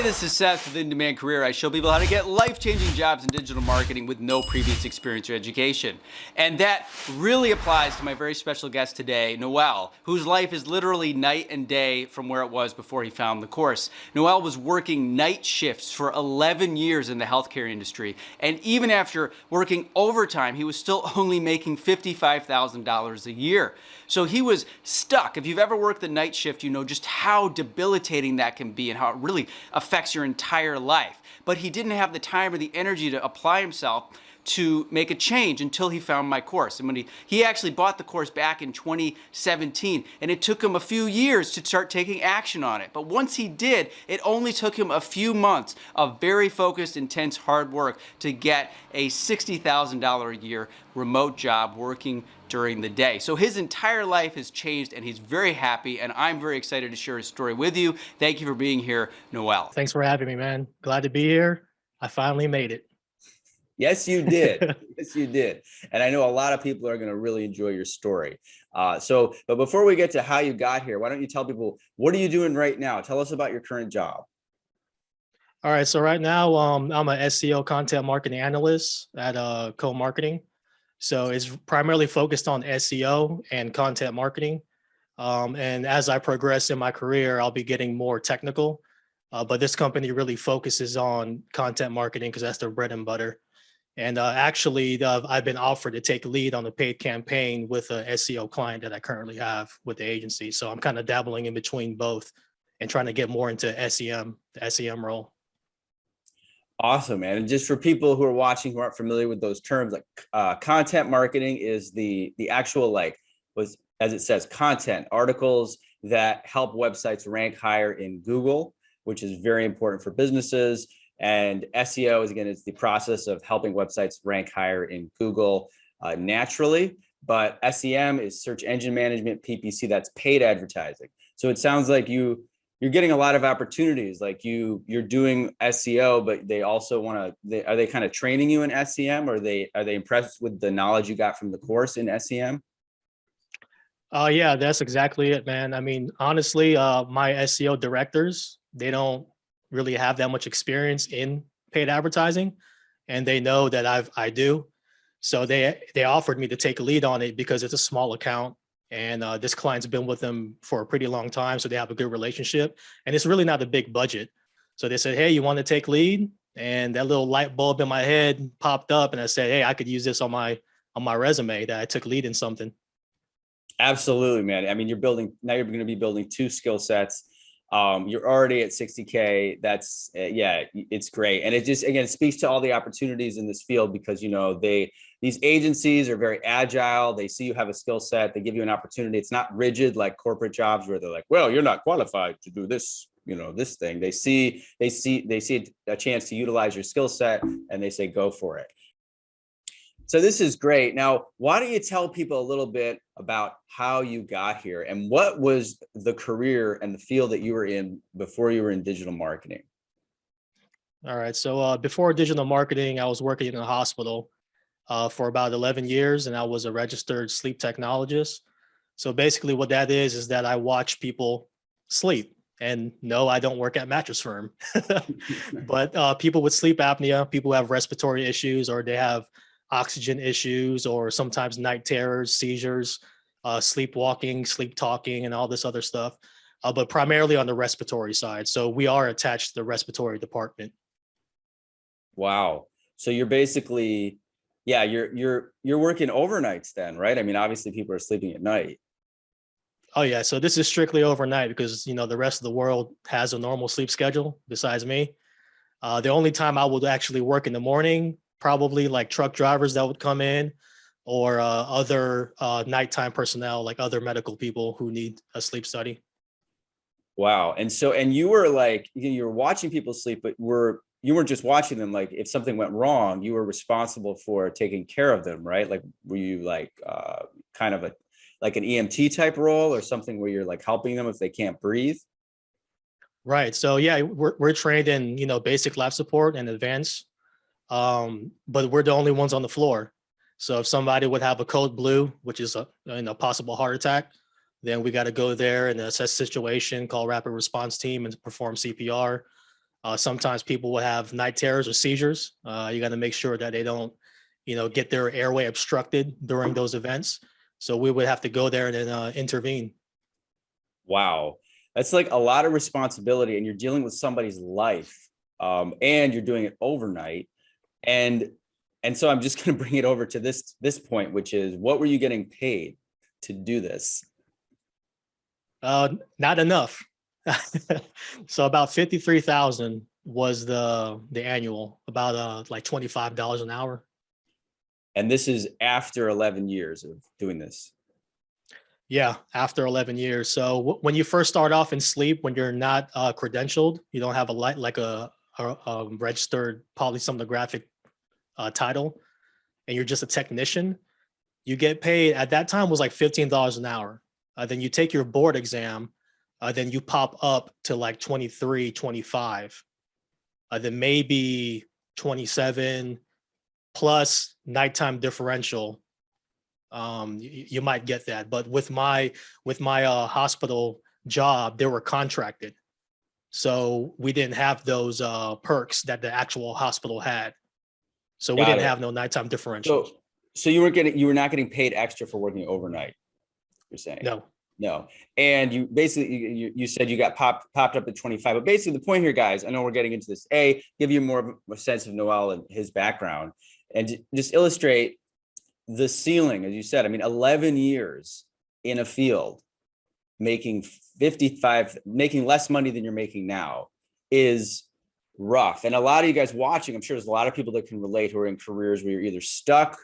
this is Seth with In Demand Career. I show people how to get life-changing jobs in digital marketing with no previous experience or education. And that really applies to my very special guest today, Noel, whose life is literally night and day from where it was before he found the course. Noel was working night shifts for 11 years in the healthcare industry. And even after working overtime, he was still only making $55,000 a year. So he was stuck. If you've ever worked the night shift, you know just how debilitating that can be and how it really affects your entire life. But he didn't have the time or the energy to apply himself to make a change until he found my course. And when he actually bought the course back in 2017, and it took him a few years to start taking action on it. But once he did, it only took him a few months of very focused, intense, hard work to get a $60,000 a year remote job working during the day. So his entire life has changed and he's very happy, and I'm very excited to share his story with you. Thank you for being here, Noel. Thanks for having me, man. Glad to be here. I finally made it. Yes, you did. Yes, you did. And I know a lot of people are going to really enjoy your story. But before we get to how you got here, why don't you tell people, what are you doing right now? Tell us about your current job. All right. So right now, I'm a SEO content marketing analyst at Co-Marketing. So it's primarily focused on SEO and content marketing. And as I progress in my career, I'll be getting more technical. But this company really focuses on content marketing because that's their bread and butter. And actually, I've been offered to take lead on a paid campaign with an SEO client that I currently have with the agency. So I'm kind of dabbling in between both and trying to get more into SEM, the SEM role. Awesome, man. And just for people who are watching who aren't familiar with those terms, like content marketing is the actual, as it says, content articles that help websites rank higher in Google, which is very important for businesses. And SEO is, again, it's the process of helping websites rank higher in Google naturally. But SEM is search engine management, PPC, that's paid advertising. So it sounds like you're getting a lot of opportunities. Like you're doing SEO, but they also are they kind of training you in SEM, or are they impressed with the knowledge you got from the course in SEM? Yeah, that's exactly it, man. I mean, honestly, my SEO directors, they don't really have that much experience in paid advertising, and they know that I do. So they offered me to take a lead on it because it's a small account, and this client's been with them for a pretty long time, so they have a good relationship, and it's really not a big budget. So they said, "Hey, you want to take lead?" And that little light bulb in my head popped up, and I said, "Hey, I could use this on my resume that I took lead in something." Absolutely, man. I mean, you're going to be building two skill sets. You're already at 60K. That's it's great. And it just, again, speaks to all the opportunities in this field because, these agencies are very agile. They see you have a skill set. They give you an opportunity. It's not rigid like corporate jobs where they're like, well, you're not qualified to do this, this thing. They see a chance to utilize your skill set and they say, go for it. So this is great. Now, why don't you tell people a little bit about how you got here and what was the career and the field that you were in before you were in digital marketing? All right. So before digital marketing, I was working in a hospital for about 11 years, and I was a registered sleep technologist. So basically what that is that I watch people sleep. And no, I don't work at Mattress Firm, but people with sleep apnea, people who have respiratory issues, or they have oxygen issues, or sometimes night terrors, seizures, sleepwalking, sleep talking, and all this other stuff, but primarily on the respiratory side. So we are attached to the respiratory department. Wow. So you're basically, you're working overnights then, right? I mean, obviously people are sleeping at night. Oh yeah. So this is strictly overnight because, the rest of the world has a normal sleep schedule besides me. The only time I would actually work in the morning, probably like truck drivers that would come in, or other nighttime personnel, like other medical people who need a sleep study. Wow. And you were like, you're watching people sleep, but you weren't just watching them. Like if something went wrong, you were responsible for taking care of them, right? Like, were you like kind of like an EMT type role or something where you're like helping them if they can't breathe? Right. So yeah, we're trained in, basic life support and advanced. But we're the only ones on the floor. So if somebody would have a code blue, which is a possible heart attack, then we got to go there and assess the situation, call rapid response team and perform CPR. Sometimes people will have night terrors or seizures. You got to make sure that they don't, get their airway obstructed during those events. So we would have to go there and then intervene. Wow. That's like a lot of responsibility, and you're dealing with somebody's life, and you're doing it overnight. And so I'm just going to bring it over to this point, which is, what were you getting paid to do this? Not enough. So about 53,000 was the annual, about like $25 an hour. And this is after 11 years of doing this. Yeah, after 11 years. So when you first start off in sleep, when you're not credentialed, you don't have a registered polysomnographic title, and you're just a technician, you get paid at that time was like $15 an hour. Then you take your board exam, then you pop up to like 23, 25, then maybe 27 plus nighttime differential. You might get that, but with my hospital job, they were contracted, so we didn't have those perks that the actual hospital had. So we didn't have no nighttime differentials. So you were not getting paid extra for working overnight, you're saying? No. And you basically, you said you got popped up at 25, but basically the point here, guys, I know we're getting into this, give you more of a sense of Noel and his background, and just illustrate the ceiling, as you said. I mean, 11 years in a field, making less money than you're making now is rough. And a lot of you guys watching, I'm sure there's a lot of people that can relate who are in careers where you're either stuck,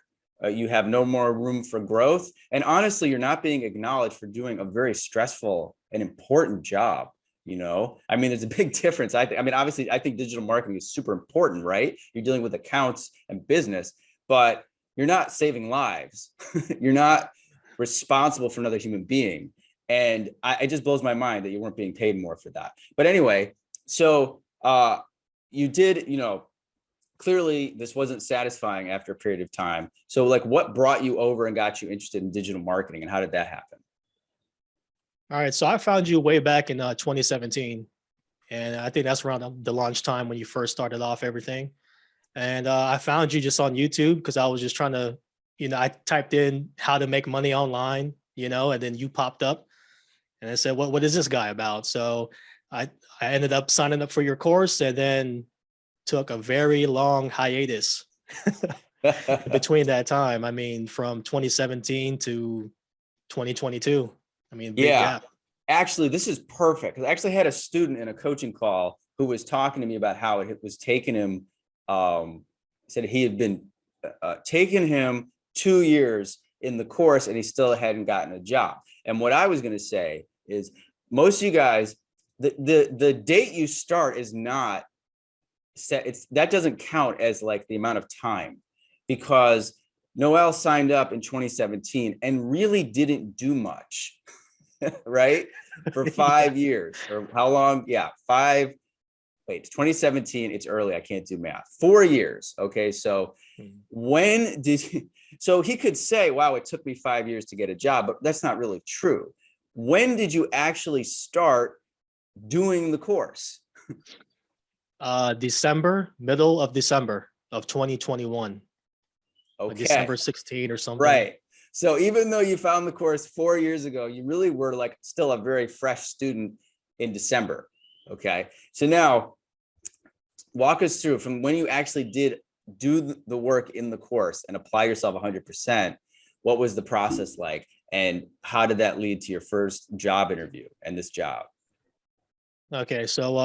you have no more room for growth, and honestly, you're not being acknowledged for doing a very stressful and important job. I mean, there's a big difference. Obviously, I think digital marketing is super important, right? You're dealing with accounts and business, but you're not saving lives. You're not responsible for another human being. And it just blows my mind that you weren't being paid more for that. But anyway, so you did, clearly this wasn't satisfying after a period of time. So like, what brought you over and got you interested in digital marketing, and how did that happen? All right. So I found you way back in 2017. And I think that's around the launch time when you first started off everything. And I found you just on YouTube because I was just trying to, I typed in how to make money online, and then you popped up, and I said, what is this guy about? So I ended up signing up for your course, and then took a very long hiatus between that time. I mean, from 2017 to 2022. I mean, big gap. Actually, this is perfect, because I actually had a student in a coaching call who was talking to me about how it was taking him, said he had been taking him 2 years in the course and he still hadn't gotten a job. And what I was going to say is, most of you guys, the date you start is not set. That doesn't count as like the amount of time, because Noel signed up in 2017 and really didn't do much, right? For 5 years, or how long? Yeah, 2017, it's early, I can't do math. 4 years. Okay, so when did he, so he could say, wow, it took me 5 years to get a job, but that's not really true. When did you actually start doing the course? Middle of December of 2021. Okay. Like December 16 or something. Right. So even though you found the course 4 years ago, you really were like still a very fresh student in December. Okay. So now walk us through from when you actually did do the work in the course and apply yourself 100%. What was the process like, and how did that lead to your first job interview and this job? Okay. So,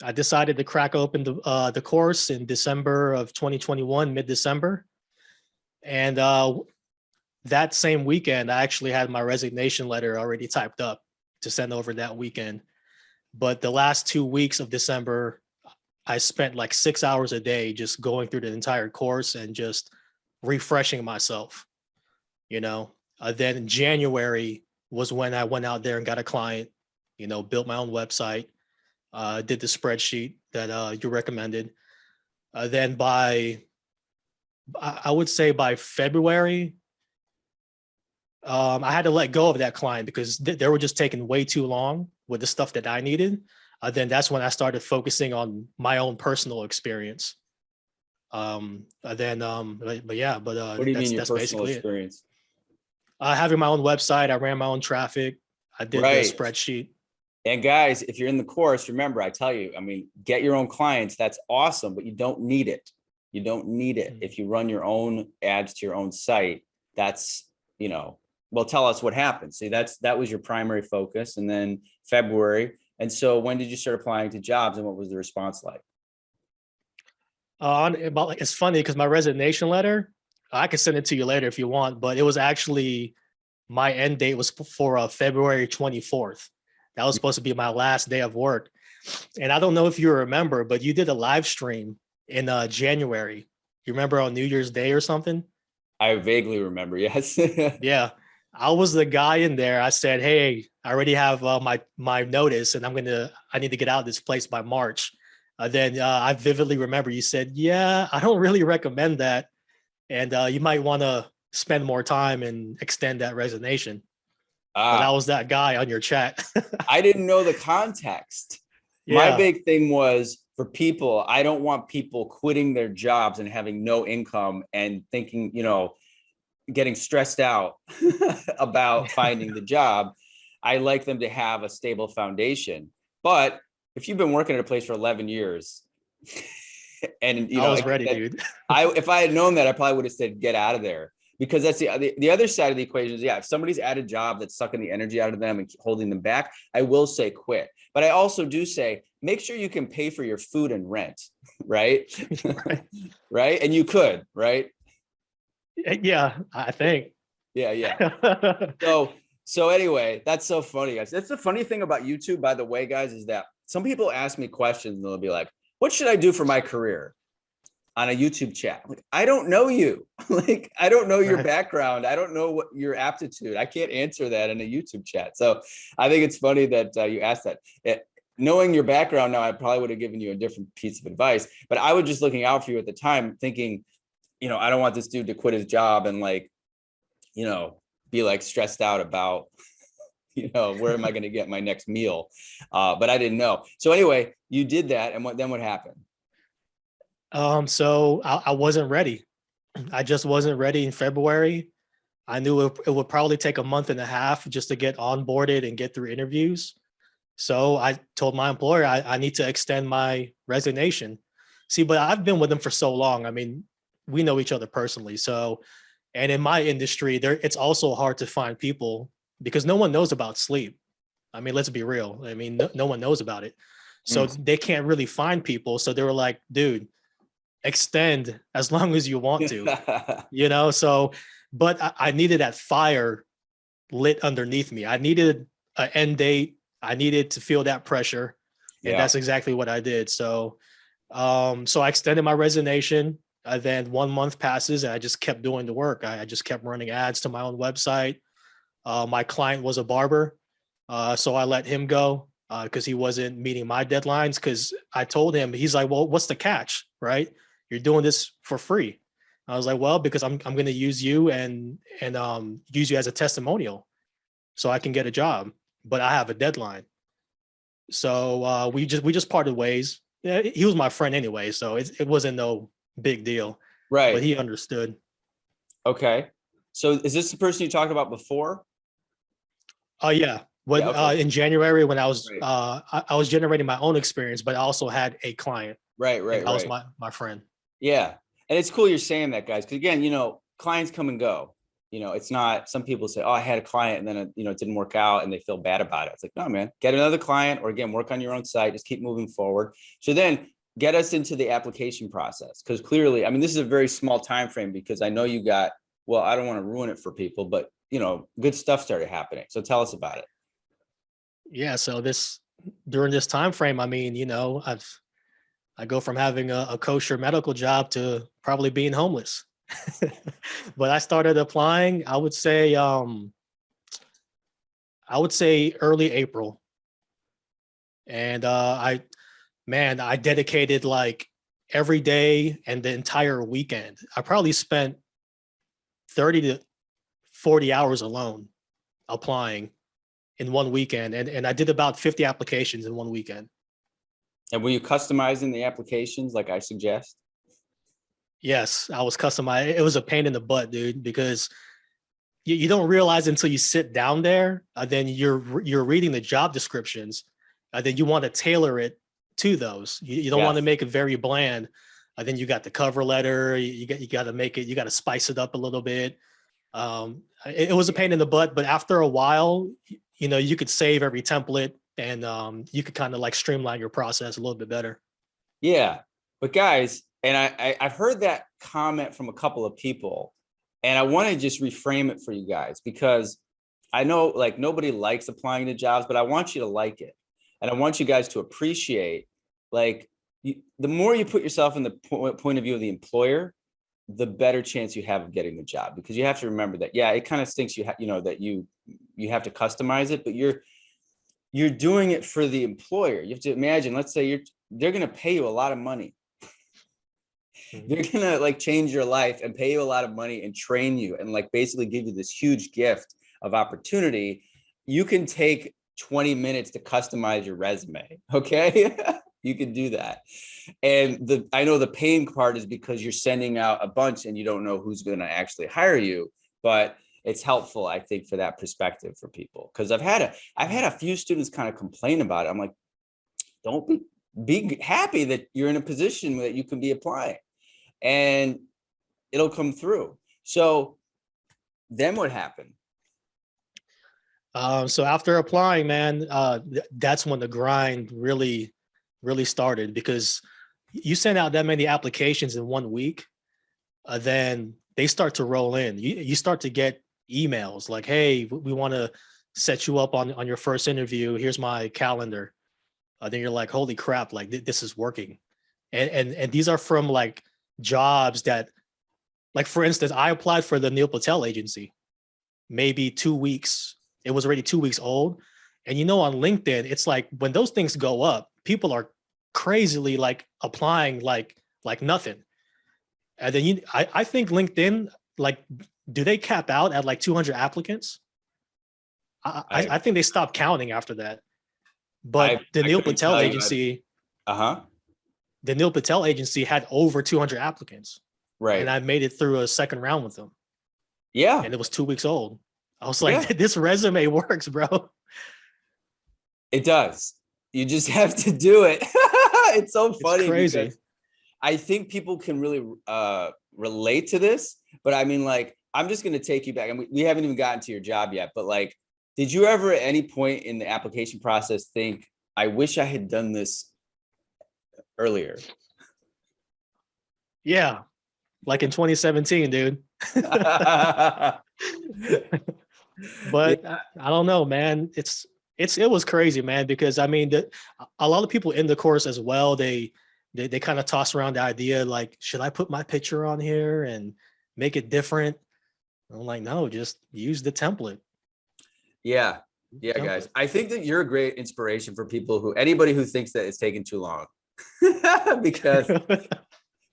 I decided to crack open the course in December of 2021, mid-December. And that same weekend, I actually had my resignation letter already typed up to send over that weekend. But the last 2 weeks of December, I spent like 6 hours a day just going through the entire course and just refreshing myself, Then in January was when I went out there and got a client, built my own website, did the spreadsheet that you recommended. Then I would say by February, I had to let go of that client because they were just taking way too long with the stuff that I needed. Then that's when I started focusing on my own personal experience. But yeah, What do you mean your that's personal basically it. experience? Having my own website, I ran my own traffic. I did the Right. spreadsheet. And guys, if you're in the course, remember, I tell you, I mean, get your own clients. That's awesome, but you don't need it. You don't need it. If you run your own ads to your own site, that's, well, tell us what happened. See, that was your primary focus. And then February. And so when did you start applying to jobs and what was the response like? It's funny because my resignation letter, I can send it to you later if you want, but it was actually my end date was for February 24th. That was supposed to be my last day of work. And I don't know if you remember, but you did a live stream in January. You remember on New Year's Day or something? I vaguely remember, yes. Yeah. I was the guy in there. I said, "Hey, I already have my notice, and I need to get out of this place by March." Then I vividly remember you said, "Yeah, I don't really recommend that, and you might want to spend more time and extend that resignation." But I was that guy on your chat. I didn't know the context. My Yeah. big thing was for people, I don't want people quitting their jobs and having no income and thinking, getting stressed out about finding the job. I like them to have a stable foundation. But if you've been working at a place for 11 years and I was ready, dude. if I had known that, I probably would have said, get out of there. Because that's the other side of the equation is, yeah, if somebody's at a job that's sucking the energy out of them and holding them back, I will say quit. But I also do say, make sure you can pay for your food and rent, right? Right. Right. And you could, right? Yeah, I think. Yeah. So anyway, that's so funny, guys. That's the funny thing about YouTube, by the way, guys, is that some people ask me questions and they'll be like, what should I do for my career? On a YouTube chat. Like, I don't know you. Like, I don't know your background. I don't know what your aptitude. I can't answer that in a YouTube chat. So I think it's funny that you asked that. Knowing your background now, I probably would have given you a different piece of advice, but I was just looking out for you at the time thinking, I don't want this dude to quit his job and be like stressed out about, where am I going to get my next meal? But I didn't know. So anyway, you did that. And what happened? So I wasn't ready. I just wasn't ready in February. I knew it would probably take a month and a half just to get onboarded and get through interviews. So I told my employer I need to extend my resignation. See, but I've been with them for so long. I mean, we know each other personally. So, and in my industry, it's also hard to find people because no one knows about sleep. I mean, let's be real. I mean, no one knows about it. So they can't really find people. So they were like, dude, extend as long as you want to, so, but I needed that fire lit underneath me. I needed an end date. I needed to feel that pressure. And that's exactly what I did. So, so I extended my resignation. Then 1 month passes and I just kept doing the work. I just kept running ads to my own website. My client was a barber. So I let him go because he wasn't meeting my deadlines. Because I told him, he's like, well, what's the catch, right? You're doing this for free. I was like, well, because I'm going to use you and use you as a testimonial so I can get a job, but I have a deadline. So we just parted ways. Yeah, he was my friend anyway, so it wasn't no big deal. Right. But he understood. Okay. So is this the person you talked about before? Yeah. Okay. In January when I was I was generating my own experience, but I also had a client. Right. That was my friend. Yeah. And it's cool you're saying that, guys, because again, clients come and go. It's not, some people say, oh, I had a client and then, it didn't work out and they feel bad about it. It's like, no, man, get another client, or again, work on your own site, just keep moving forward. So then get us into the application process. Because clearly, I mean, this is a very small time frame because I know you got, well, I don't want to ruin it for people, but good stuff started happening. So tell us about it. Yeah. So during this time frame, I mean, I go from having a kosher medical job to probably being homeless. But I started applying, I would say early April. And I dedicated like every day and the entire weekend. I probably spent 30 to 40 hours alone applying in one weekend. And I did about 50 applications in one weekend. And were you customizing the applications like I suggest? Yes, I was customized. It was a pain in the butt, dude, because you don't realize until you sit down there, then you're reading the job descriptions, then you want to tailor it to those. You don't want to Yes. make it very bland. Then you got the cover letter. You got to make it. You got to spice it up a little bit. It was a pain in the butt, but after a while, you could save every template, and you could kind of like streamline your process a little bit better. Yeah. But guys, and I've heard that comment from a couple of people, and I want to just reframe it for you guys, because I know like nobody likes applying to jobs, but I want you to like it. And I want you guys to appreciate, like, the more you put yourself in the point of view of the employer, the better chance you have of getting the job. Because you have to remember that, yeah, it kind of stinks, that you have to customize it, but you're doing it for the employer. You have to imagine, let's say they're going to pay you a lot of money. They're going to like change your life and pay you a lot of money and train you and like basically give you this huge gift of opportunity. You can take 20 minutes to customize your resume. Okay. You can do that. And I know the pain part is because you're sending out a bunch and you don't know who's going to actually hire you, but it's helpful, I think, for that perspective for people. Cause I've had a few students kind of complain about it. I'm like, don't be happy that you're in a position that you can be applying and it'll come through. So then what happened? So after applying, man, that's when the grind really started, because you send out that many applications in 1 week, then they start to roll in. You start to get emails like, hey, we want to set you up on your first interview. Here's my calendar. Then you're like, holy crap, like this is working. And these are from like jobs that, like, for instance, I applied for the Neil Patel agency, maybe 2 weeks. It was already 2 weeks old. And on LinkedIn, it's like when those things go up, people are crazily like applying like nothing. And then I think LinkedIn, like, do they cap out at like 200 applicants? I think they stopped counting after that. But the Neil Patel agency, the Neil Patel agency had over 200 applicants. Right. And I made it through a second round with them. Yeah. And it was 2 weeks old. I was like, this resume works, bro. It does. You just have to do it. It's so funny. It's crazy. Because I think people can really relate to this, but I mean, like, I'm just going to take you back, and we haven't even gotten to your job yet, but like, did you ever at any point in the application process think, I wish I had done this earlier? Yeah. Like in 2017, dude. But I don't know, man. It was crazy, man, because I mean, a lot of people in the course as well, they kind of toss around the idea like, should I put my picture on here and make it different? I'm like, no, just use the template. Yeah, guys. I think that you're a great inspiration for anybody who thinks that it's taking too long. Because,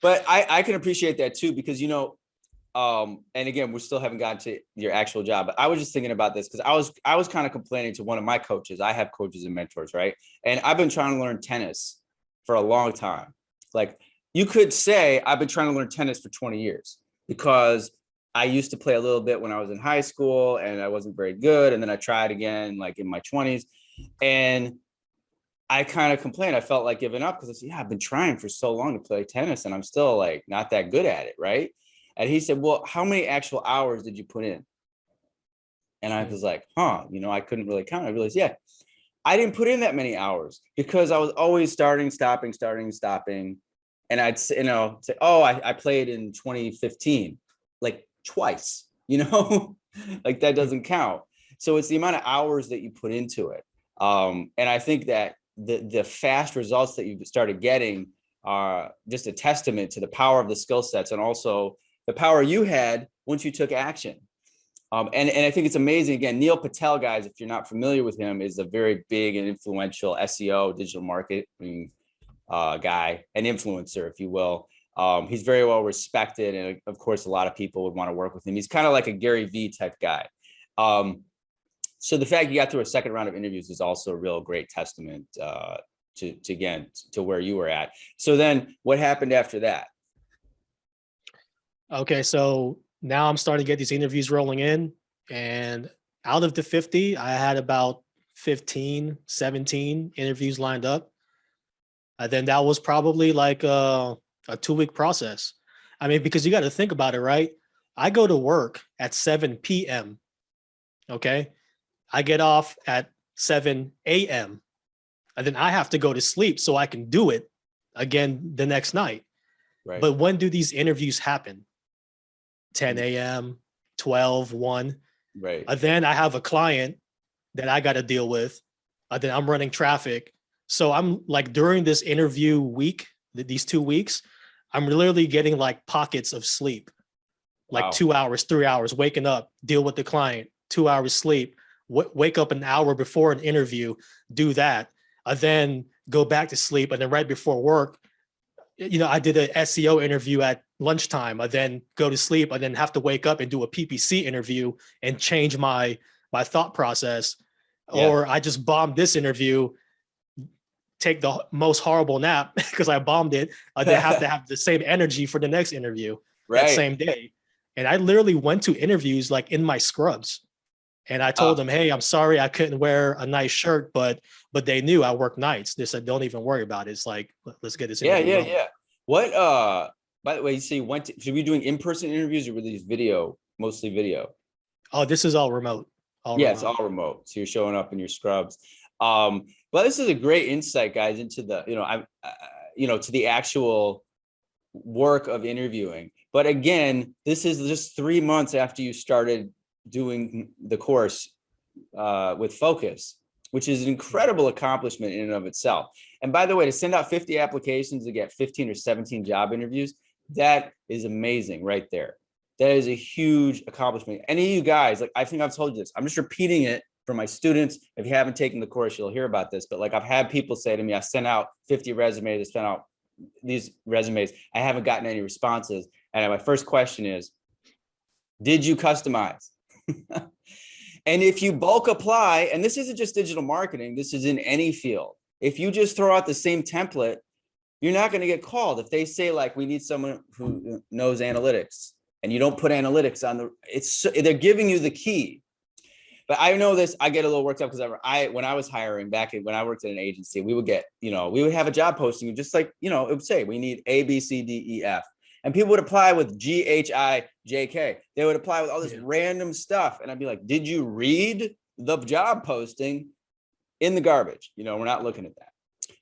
but I can appreciate that too, because, and again, we still haven't gotten to your actual job, but I was just thinking about this because I was kind of complaining to one of my coaches. I have coaches and mentors, right? And I've been trying to learn tennis for a long time. Like, you could say I've been trying to learn tennis for 20 years because I used to play a little bit when I was in high school and I wasn't very good. And then I tried again, like in my 20s, and I kind of complained. I felt like giving up because I said, I've been trying for so long to play tennis and I'm still like not that good at it. Right. And he said, well, how many actual hours did you put in? And I was like, I couldn't really count. I realized, I didn't put in that many hours because I was always starting, stopping. And I'd say, I played in 2015, like twice, like that doesn't count. So it's the amount of hours that you put into it. And I think that the fast results that you've started getting are just a testament to the power of the skill sets and also the power you had once you took action. And I think it's amazing. Again, Neil Patel, guys, if you're not familiar with him, is a very big and influential SEO, digital marketing guy, an influencer, if you will. He's very well respected. And of course, a lot of people would want to work with him. He's kind of like a Gary Vee type guy. So the fact you got through a second round of interviews is also a real great testament to where you were at. So then what happened after that? Okay, so now I'm starting to get these interviews rolling in, and out of the 50, I had about 15, 17 interviews lined up. And then that was probably like a 2-week process. I mean, because you got to think about it, right? I go to work at 7 p.m. Okay. I get off at 7 a.m. and then I have to go to sleep so I can do it again the next night. Right. But when do these interviews happen? 10 a.m., 12, 1. Right. And then I have a client that I got to deal with. And then I'm running traffic. So I'm like, during this interview week, these 2 weeks, I'm literally getting like pockets of sleep, like Wow. 2 hours, 3 hours, waking up, deal with the client, 2 hours sleep, wake up an hour before an interview, do that, and then go back to sleep. And then right before work, I did an SEO interview at lunchtime. I then go to sleep. I then have to wake up and do a PPC interview and change my thought process. Yeah. Or I just bombed this interview, take the most horrible nap because I bombed it. I then have to have the same energy for the next interview that same day. And I literally went to interviews like in my scrubs. And I told them, hey, I'm sorry I couldn't wear a nice shirt, but they knew I work nights. They said, don't even worry about it. It's like, let's get this interview rolling. What by the way, so you went to, should we be doing in-person interviews or were these mostly video? Oh, this is all remote. It's all remote. So you're showing up in your scrubs. But this is a great insight, guys, into the, to the actual work of interviewing. But again, this is just 3 months after you started doing the course with Focus, which is an incredible accomplishment in and of itself. And by the way, to send out 50 applications to get 15 or 17 job interviews, that is amazing right there. That is a huge accomplishment. Any of you guys, like, I think I've told you this, I'm just repeating it for my students. If you haven't taken the course, you'll hear about this. But like, I've had people say to me, I sent out 50 resumes, I sent out these resumes, I haven't gotten any responses. And my first question is, did you customize? And if you bulk apply, and this isn't just digital marketing, this is in any field. If you just throw out the same template, you're not going to get called. If they say like, we need someone who knows analytics, and you don't put analytics on they're giving you the key. But I know this, I get a little worked up because when I was hiring when I worked at an agency, we would get, we would have a job posting, just like, it would say, we need A, B, C, D, E, F. And people would apply with G, H, I, J, K. They would apply with all this random stuff. And I'd be like, did you read the job posting? In the garbage? We're not looking at that.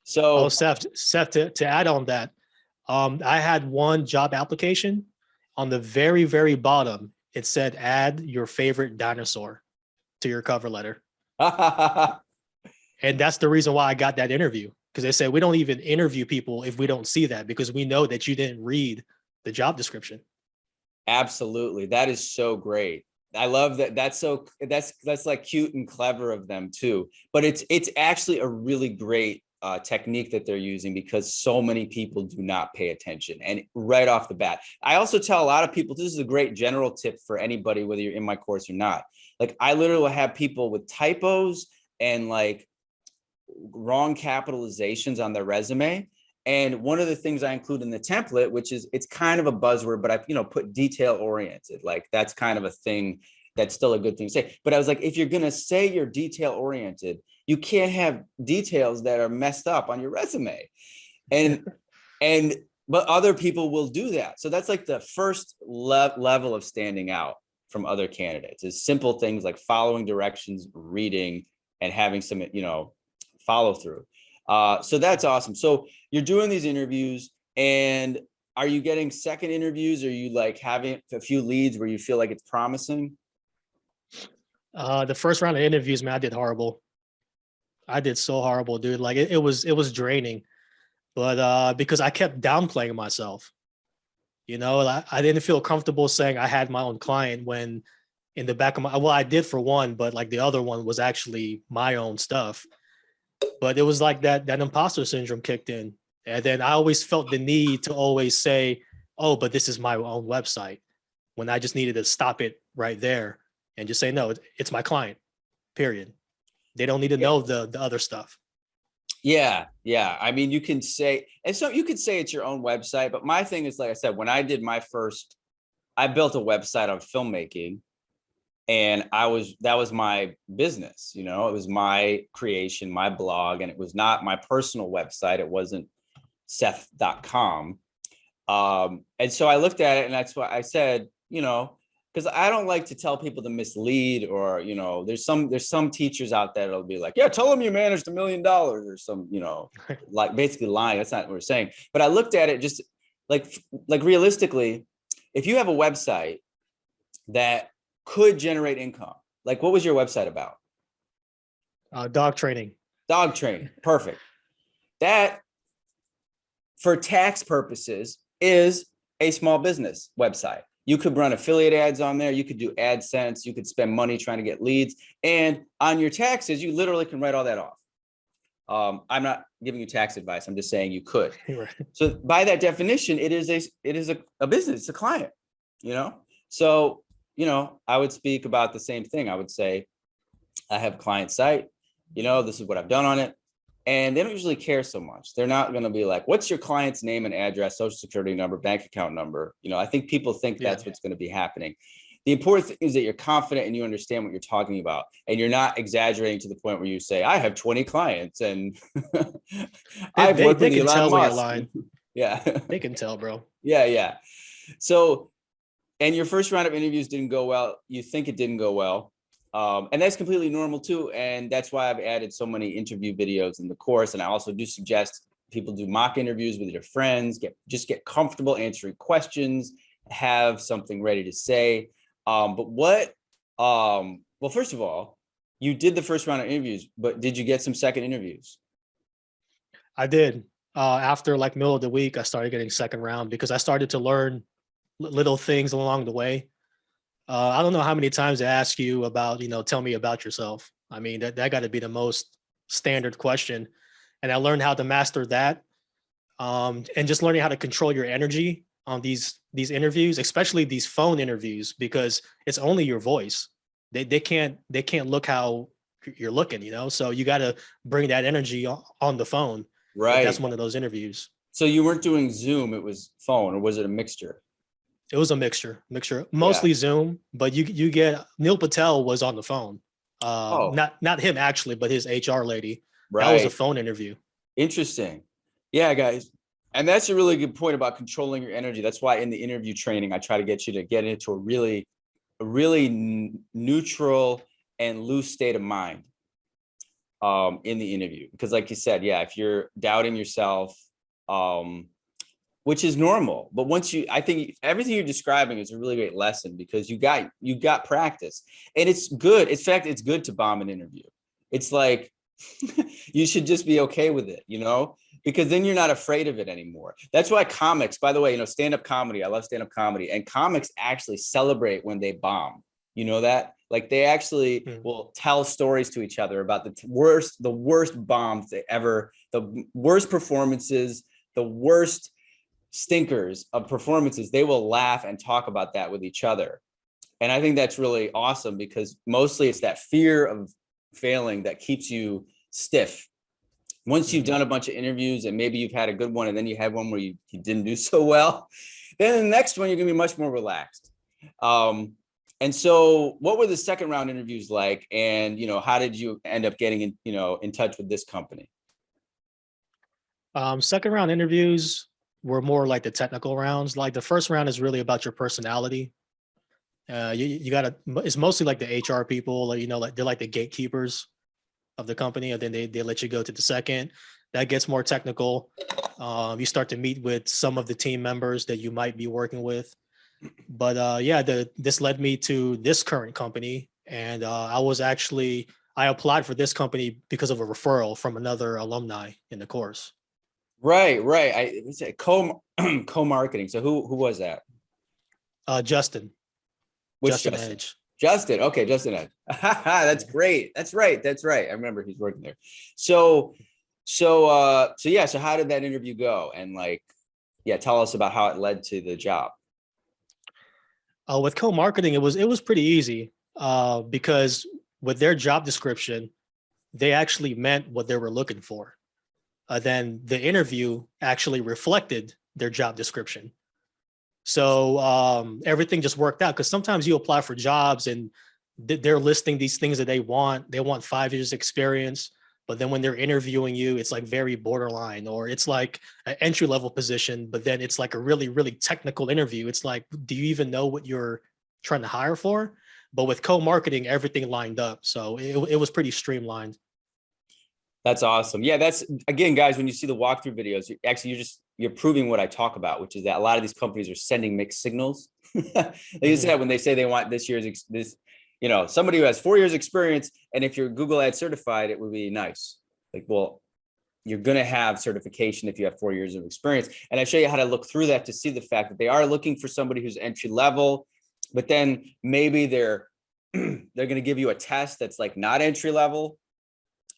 So Seth, to add on that, I had one job application. On the very, very bottom, it said, add your favorite dinosaur to your cover letter. And that's the reason why I got that interview, because they said, we don't even interview people if we don't see that, because we know that you didn't read the job description. Absolutely. That is so great. I love that. That's like cute and clever of them too. But it's actually a really great technique that they're using, because so many people do not pay attention. And right off the bat, I also tell a lot of people, this is a great general tip for anybody, whether you're in my course or not. Like, I literally have people with typos and like wrong capitalizations on their resume. And one of the things I include in the template, which is, it's kind of a buzzword, but I, put detail oriented. Like, that's kind of a thing that's still a good thing to say. But I was like, if you're going to say you're detail oriented, you can't have details that are messed up on your resume. But other people will do that. So that's like the first level of standing out from other candidates, is simple things like following directions, reading, and having some, follow through. So that's awesome. So you're doing these interviews, and are you getting second interviews? Are you like having a few leads where you feel like it's promising? The first round of interviews, man, I did horrible. I did so horrible, dude. Like, it was draining, but because I kept downplaying myself, I didn't feel comfortable saying I had my own client, when in the back of I did for one, but like the other one was actually my own stuff. But it was like that imposter syndrome kicked in. And then I always felt the need to always say, oh, but this is my own website, when I just needed to stop it right there and just say, no, it's my client, period. They don't need to know the other stuff. Yeah, yeah. I mean, you can say, and so you could say it's your own website, but my thing is, like I said, when I did my first, I built a website on filmmaking, and that was my business, you know, it was my creation, my blog, and it was not my personal website. It wasn't Seth.com. And so I looked at it, and that's why I said, you know, because I don't like to tell people to mislead, or, you know, there's some teachers out there that'll be like, yeah, tell them you managed $1 million, or some, you know, like basically lying. That's not what we're saying. But I looked at it just like realistically, if you have a website that could generate income, like what was your website about? Dog training. Dog training. Perfect. That, for tax purposes, is a small business website. You could run affiliate ads on there. You could do AdSense. You could spend money trying to get leads. And on your taxes, you literally can write all that off. I'm not giving you tax advice. I'm just saying you could. Right. So by that definition, it is a business. It's a client, you know? So, you know, I would speak about the same thing. I would say, I have a client site, you know, this is what I've done on it. And they don't usually care so much. They're not going to be like, what's your client's name and address, social security number, bank account number? You know, I think people think that's what's going to be happening. The important thing is that you're confident and you understand what you're talking about, and you're not exaggerating to the point where you say, I have 20 clients and I've worked with Elon Musk. Yeah. They can tell, bro. Yeah. Yeah. So, and your first round of interviews didn't go well. You think it didn't go well. And that's completely normal too. And that's why I've added so many interview videos in the course. And I also do suggest people do mock interviews with their friends, just get comfortable answering questions, have something ready to say. Well, first of all, you did the first round of interviews, but did you get some second interviews? I did. After like middle of the week, I started getting second round because I started to learn little things along the way. I don't know how many times they ask you about, you know, tell me about yourself. I mean, that got to be the most standard question. And I learned how to master that. And just learning how to control your energy on these interviews, especially these phone interviews, because it's only your voice. They can't look how you're looking, you know? So you got to bring that energy on the phone. Right. That's one of those interviews. So you weren't doing Zoom, it was phone, or was it a mixture? It was a mixture, mostly Zoom, but you get Neil Patel was on the phone. Not him actually, but his HR lady. Right. That was a phone interview. Interesting. Yeah, guys. And that's a really good point about controlling your energy. That's why in the interview training, I try to get you to get into a really neutral and loose state of mind in the interview. Because like you said, yeah, if you're doubting yourself, which is normal, but I think everything you're describing is a really great lesson, because you got practice, and it's good. In fact, it's good to bomb an interview. It's like, you should just be okay with it, you know, because then you're not afraid of it anymore. That's why comics, by the way, you know, stand-up comedy, I love stand-up comedy, and comics actually celebrate when they bomb. You know that? Like they actually will tell stories to each other about the worst bombs they ever, the worst performances, the worst stinkers of performances. They will laugh and talk about that with each other. And I think that's really awesome, because mostly it's that fear of failing that keeps you stiff. Once you've done a bunch of interviews and maybe you've had a good one, and then you had one where you didn't do so well, then the next one you're gonna be much more relaxed. And so what were the second round interviews like? And, you know, how did you end up getting in touch with this company? Second round interviews were more like the technical rounds. Like the first round is really about your personality. You gotta, it's mostly like the HR people, you know, like they're like the gatekeepers of the company, and then they let you go to the second. That gets more technical. You start to meet with some of the team members that you might be working with. But this led me to this current company, and I applied for this company because of a referral from another alumni in the course. Right. I said co-marketing. So who was that? Justin. Which Justin Edge. Justin. Okay, Justin Edge. That's great. That's right. I remember he's working there. So how did that interview go? And tell us about how it led to the job. With co-marketing, it was pretty easy because with their job description, they actually meant what they were looking for. then the interview actually reflected their job description. So everything just worked out, because sometimes you apply for jobs and they're listing these things that they want. They want 5 years experience, but then when they're interviewing you, it's like very borderline, or it's like an entry level position, but then it's like a really, really technical interview. It's like, do you even know what you're trying to hire for? But with co-marketing, everything lined up. So it was pretty streamlined. That's awesome. Yeah, that's, again, guys, when you see the walkthrough videos, you're proving what I talk about, which is that a lot of these companies are sending mixed signals. Like you said, when they say they want somebody who has 4 years experience, and if you're Google Ads certified, it would be nice. Like, well, you're going to have certification if you have 4 years of experience. And I show you how to look through that to see the fact that they are looking for somebody who's entry level, but then maybe they're going to give you a test that's like not entry level.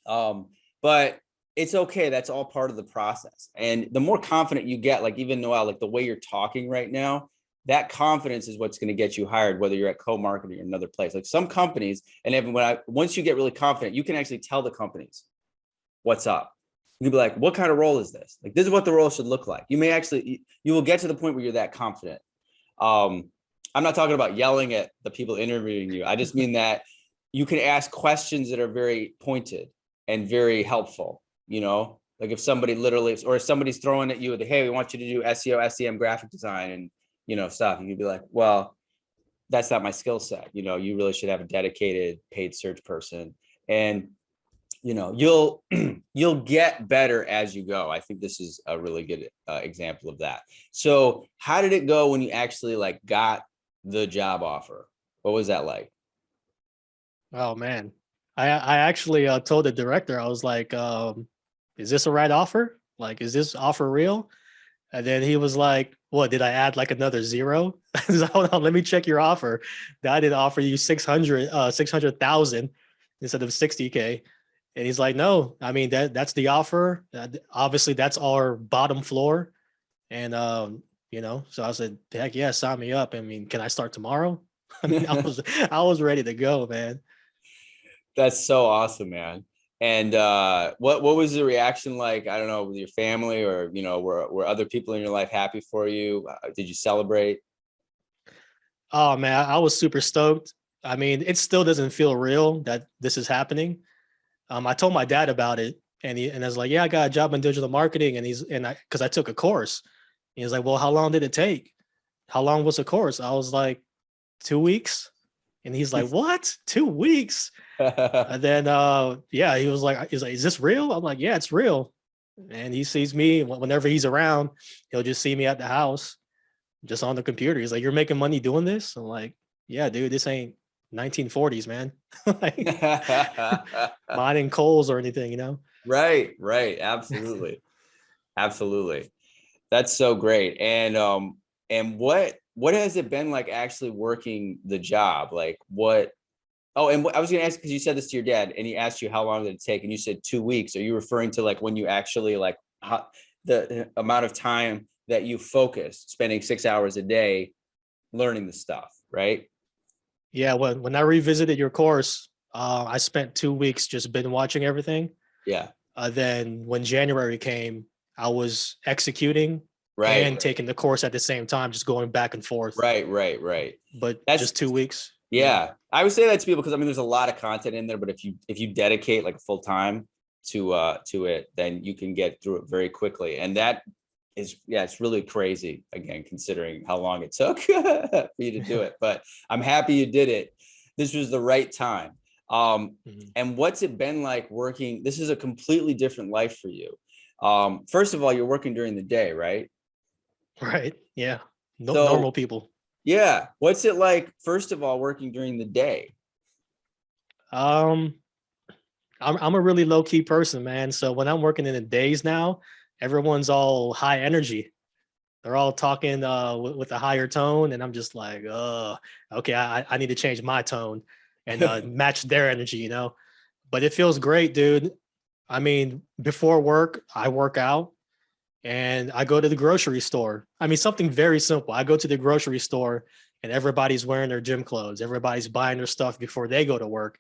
But it's okay. That's all part of the process. And the more confident you get, like even Noel, like the way you're talking right now, that confidence is what's going to get you hired, whether you're at co-marketing or another place. Like some companies, and even once you get really confident, you can actually tell the companies what's up. You can be like, what kind of role is this? Like, this is what the role should look like. You will get to the point where you're that confident. I'm not talking about yelling at the people interviewing you. I just mean that you can ask questions that are very pointed and very helpful, like if somebody or if somebody's throwing at you, hey, we want you to do SEO, SEM, graphic design, and stuff, you could be like, well, that's not my skill set. You really should have a dedicated paid search person, and you'll get better as you go. I think this is a really good example of that. So how did it go when you actually got the job offer? What was that like? Oh man, I actually told the director, I was like, is this a right offer? Like, is this offer real? And then he was like, what, did I add like another zero? Hold on, let me check your offer. I did offer you 600,000 instead of 60K. And he's like, no, I mean, that's the offer. Obviously that's our bottom floor. And, so I said, heck yeah, sign me up. I mean, can I start tomorrow? I mean, I was ready to go, man. That's so awesome, man. And what was the reaction like? I don't know, with your family, or were other people in your life happy for you? Did you celebrate? Oh man, I was super stoked. I mean, it still doesn't feel real that this is happening. I told my dad about it, and I was like, yeah, I got a job in digital marketing, and because I took a course. He was like, well, how long did it take? How long was the course? I was like, 2 weeks. And he's like, what? 2 weeks? And then, yeah, he was like, is this real? I'm like, yeah, it's real. And he sees me whenever he's around, he'll just see me at the house, just on the computer. He's like, you're making money doing this? I'm like, yeah, dude, this ain't 1940s, man. Like, mining coals or anything. Right. Absolutely. Absolutely. That's so great. And what has it been like actually working the job? Like what? Oh, and I was going to ask, because you said this to your dad and he asked you how long did it take, and you said 2 weeks. Are you referring to like when you actually the amount of time that you focus, spending 6 hours a day learning the stuff, right? Yeah, when I revisited your course, I spent 2 weeks just been watching everything. Yeah. Then when January came, I was executing and taking the course at the same time, just going back and forth. Right. But that's just 2 weeks. Yeah. I would say that to people, because I mean, there's a lot of content in there, but if you dedicate like full time to it, then you can get through it very quickly. And that is, it's really crazy, again, considering how long it took for you to do it. But I'm happy you did it. This was the right time. And what's it been like working? This is a completely different life for you. First of all, you're working during the day, right? Right. Yeah. Normal people. Yeah. What's it like, first of all, working during the day? I'm a really low key person, man. So when I'm working in the days now, everyone's all high energy. They're all talking with a higher tone, and I'm just like, okay, I need to change my tone and match their energy, But it feels great, dude. I mean, before work, I work out and I go to the grocery store. I mean, something very simple. I go to the grocery store and everybody's wearing their gym clothes. Everybody's buying their stuff before they go to work.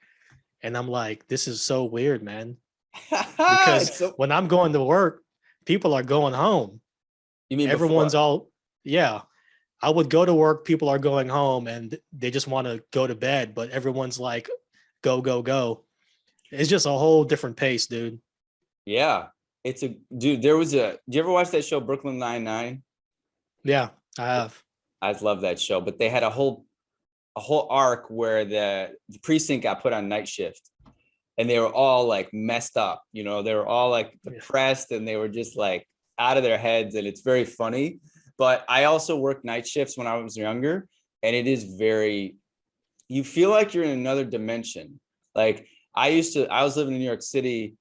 And I'm like, this is so weird, man. Because when I'm going to work, people are going home. You mean Everyone's before? all, yeah. I would go to work, people are going home and they just want to go to bed, but everyone's like, go, go, go. It's just a whole different pace, dude. Yeah. It's a dude. There was a. Do you ever watch that show Brooklyn Nine-Nine? Yeah, I have. I love that show, but they had a whole arc where the precinct got put on night shift, and they were all like messed up. They were all like Yeah. depressed, and they were just like out of their heads, and it's very funny. But I also worked night shifts when I was younger, and it is very. You feel like you're in another dimension. Like I was living in New York City,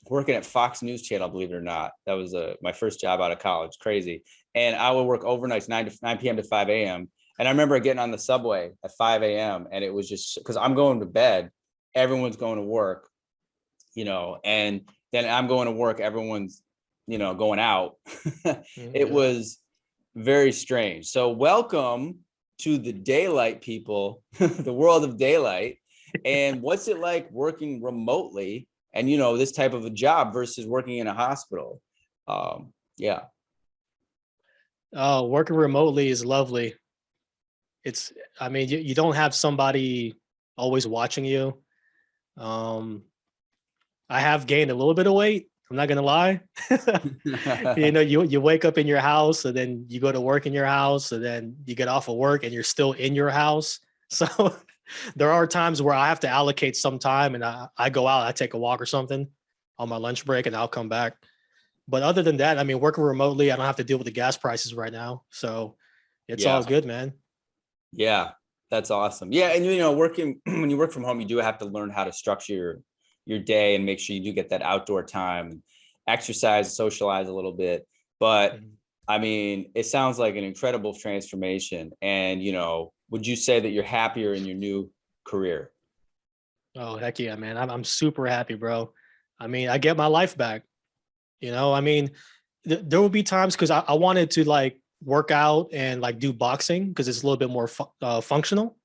working at Fox News Channel, believe it or not. That was my first job out of college. Crazy. And I would work overnights, 9 p.m. to 5 a.m. And I remember getting on the subway at 5 a.m. and it was just because I'm going to bed, everyone's going to work, and then I'm going to work, everyone's, going out. It Yeah. was very strange. So welcome to the daylight, people, the world of daylight. And what's it like working remotely and this type of a job versus working in a hospital? Yeah. Working remotely is lovely. You don't have somebody always watching you. Um, I have gained a little bit of weight. I'm not gonna lie. You wake up in your house and then you go to work in your house and then you get off of work and you're still in your house. So there are times where I have to allocate some time and I go out, I take a walk or something on my lunch break and I'll come back. But other than that, working remotely, I don't have to deal with the gas prices right now. So it's all Yeah. good, man. Yeah. That's awesome. Yeah. And working when you work from home, you do have to learn how to structure your day and make sure you do get that outdoor time and exercise, socialize a little bit. But it sounds like an incredible transformation. And, would you say that you're happier in your new career? Oh, heck yeah, man. I'm super happy, bro. I get my life back. There will be times because I wanted to like work out and like do boxing because it's a little bit more functional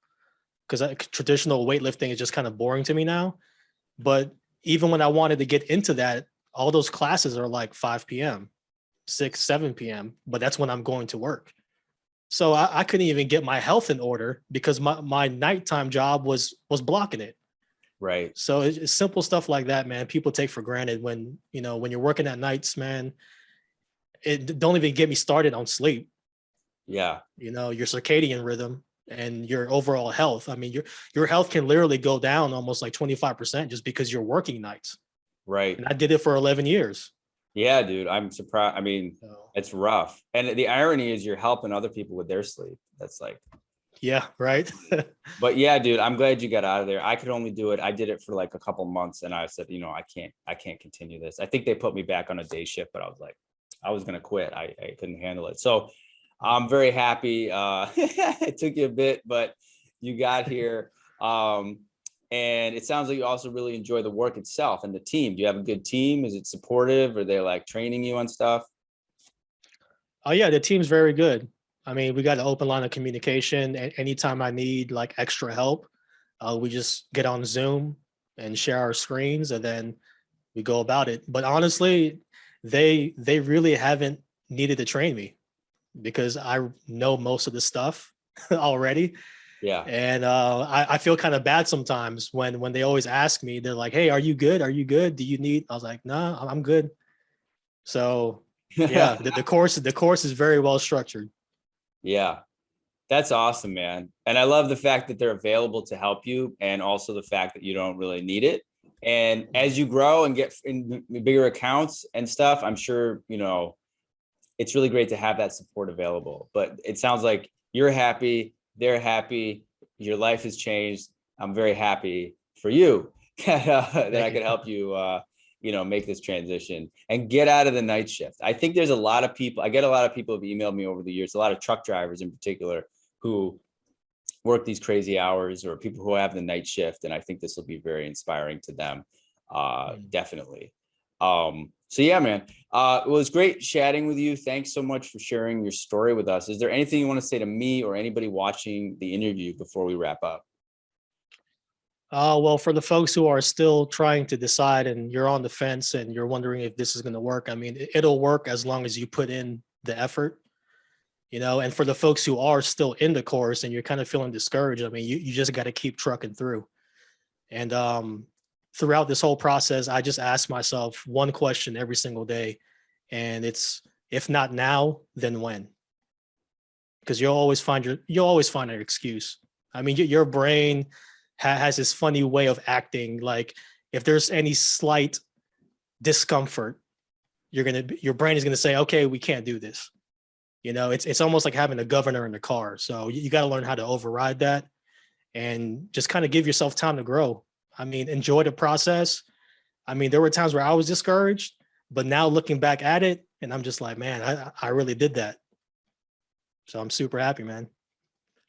because traditional weightlifting is just kind of boring to me now. But even when I wanted to get into that, all those classes are like 5 p.m., 6, 7 p.m., but that's when I'm going to work. So I couldn't even get my health in order because my nighttime job was blocking it. Right. So it's simple stuff like that, man. People take for granted when you're working at nights, man. It don't even get me started on sleep. Yeah. Your circadian rhythm and your overall health. Your health can literally go down almost like 25% just because you're working nights. Right. And I did it for 11 years. Yeah, dude. I'm surprised. So, It's rough. And the irony is you're helping other people with their sleep. That's like, yeah, right. but yeah, dude, I'm glad you got out of there. I could only do it. I did it for like a couple months and I said, I can't continue this. I think they put me back on a day shift, but I was like, I was going to quit. I couldn't handle it. So I'm very happy. It took you a bit, but you got here. And it sounds like you also really enjoy the work itself and the team. Do you have a good team? Is it supportive? Are they like training you on stuff? Oh yeah, the team's very good. We got an open line of communication. Anytime I need like extra help, we just get on Zoom and share our screens, and then we go about it. But honestly, they really haven't needed to train me because I know most of the stuff already. Yeah. And I feel kind of bad sometimes when they always ask me, they're like, "Hey, are you good? Are you good? Do you need?" I was like, "No, I'm good." So yeah, the course is very well structured. Yeah. That's awesome, man. And I love the fact that they're available to help you and also the fact that you don't really need it. And as you grow and get in bigger accounts and stuff, I'm sure, it's really great to have that support available. But it sounds like you're happy, they're happy, your life has changed. I'm very happy for you that I could help you, make this transition and get out of the night shift. I think there's a lot of people, I get a lot of people who've emailed me over the years, a lot of truck drivers in particular who work these crazy hours or people who have the night shift. And I think this will be very inspiring to them. Definitely. So yeah, man, it was great chatting with you. Thanks so much for sharing your story with us. Is there anything you want to say to me or anybody watching the interview before we wrap up? Well, for the folks who are still trying to decide and you're on the fence and you're wondering if this is going to work, I mean, it'll work as long as you put in the effort, and for the folks who are still in the course and you're kind of feeling discouraged, I mean, you just got to keep trucking through. And throughout this whole process, I just ask myself one question every single day. And it's, if not now, then when? Because you'll always find an excuse. I mean, your brain has this funny way of acting. Like if there's any slight discomfort, your brain is gonna say, okay, we can't do this. It's almost like having a governor in the car. So you got to learn how to override that and just kind of give yourself time to grow. I mean, enjoy the process. I mean, there were times where I was discouraged, but now looking back at it, and I'm just like, man, I really did that. So I'm super happy, man.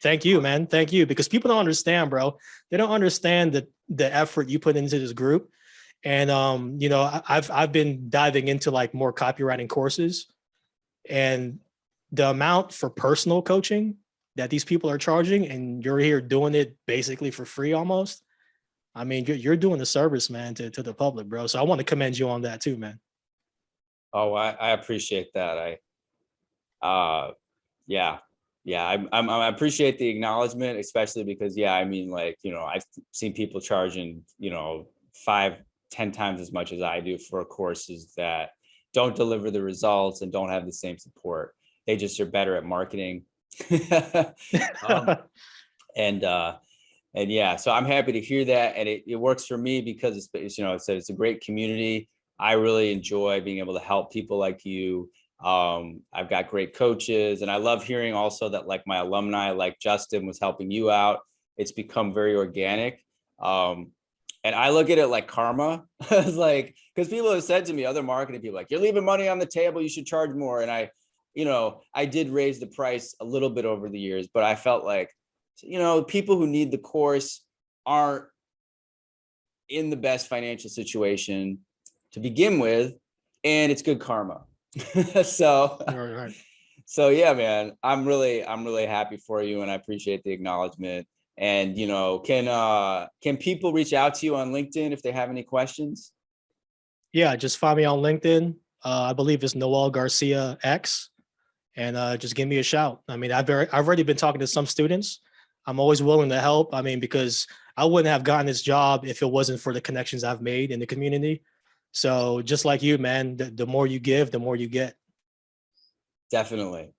Thank you, man. Thank you. Because people don't understand, bro. They don't understand the effort you put into this group. And I've been diving into like more copywriting courses, and the amount for personal coaching that these people are charging, and you're here doing it basically for free almost. I mean, you're doing the service, man, to the public, bro. So I want to commend you on that too, man. Oh, I appreciate that. Yeah. I appreciate the acknowledgement, especially because, I mean, like, I've seen people charging, 5-10 times as much as I do for courses that don't deliver the results and don't have the same support. They just are better at marketing. And yeah, so I'm happy to hear that. And it works for me because it's a great community. I really enjoy being able to help people like you. I've got great coaches, and I love hearing also that like my alumni, like Justin, was helping you out. It's become very organic. And I look at it like karma. It's like, because people have said to me, other marketing people, like, you're leaving money on the table, you should charge more. And I did raise the price a little bit over the years, but I felt like, people who need the course aren't in the best financial situation to begin with, and it's good karma. So, Right. so yeah, man, I'm really happy for you, and I appreciate the acknowledgement. And can people reach out to you on LinkedIn if they have any questions? Yeah, just find me on LinkedIn. I believe it's Noel Garcia X, and just give me a shout. I mean, I've already been talking to some students. I'm always willing to help. I mean, because I wouldn't have gotten this job if it wasn't for the connections I've made in the community. So just like you, man, the more you give, the more you get. Definitely,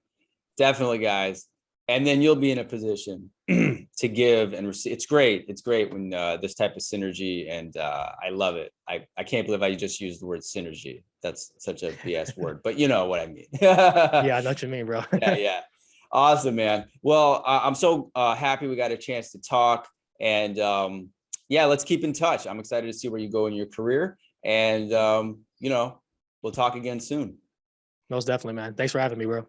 guys. And then you'll be in a position to give and receive. It's great. It's great when this type of synergy, and I love it. I can't believe I just used the word synergy. That's such a BS word, but you know what I mean. Yeah, I know what you mean, bro. Yeah. Awesome, man. Well, I'm so happy we got a chance to talk, and let's keep in touch. I'm excited to see where you go in your career, and we'll talk again soon. Most definitely, man. Thanks for having me, bro.